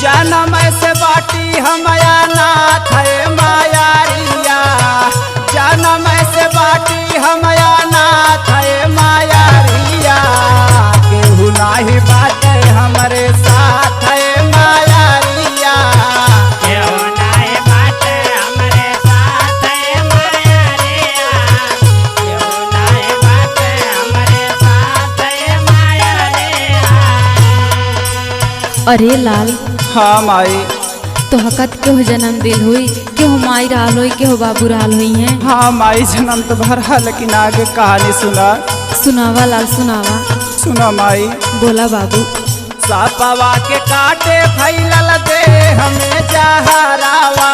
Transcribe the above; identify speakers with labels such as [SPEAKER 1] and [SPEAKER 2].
[SPEAKER 1] जन्म से बाटी हमया नाथ मायारिया, जन्म से बाटी हमया नाथ मायारिया, केहू नाही बाटे हमरे साथ मायारिया,
[SPEAKER 2] केहू नाही बाटे हमरे साथ मायारिया, केहू नाही बाटे हमरे साथ मायारिया।
[SPEAKER 3] अरे लाल,
[SPEAKER 1] हाँ माई।
[SPEAKER 3] तो हकत केहू जन्म दिल हुई, केहू माई रहल हुई, केहू बाबू रहल हुई हैं।
[SPEAKER 1] हाँ माई जन्म तो भर है, लेकिन आगे कहानी सुना।
[SPEAKER 3] सुनावा लाल सुनावा।
[SPEAKER 1] सुना माई।
[SPEAKER 3] बोला बाबू।
[SPEAKER 1] सापवा के काटे फैलल दे हमें जहरावा,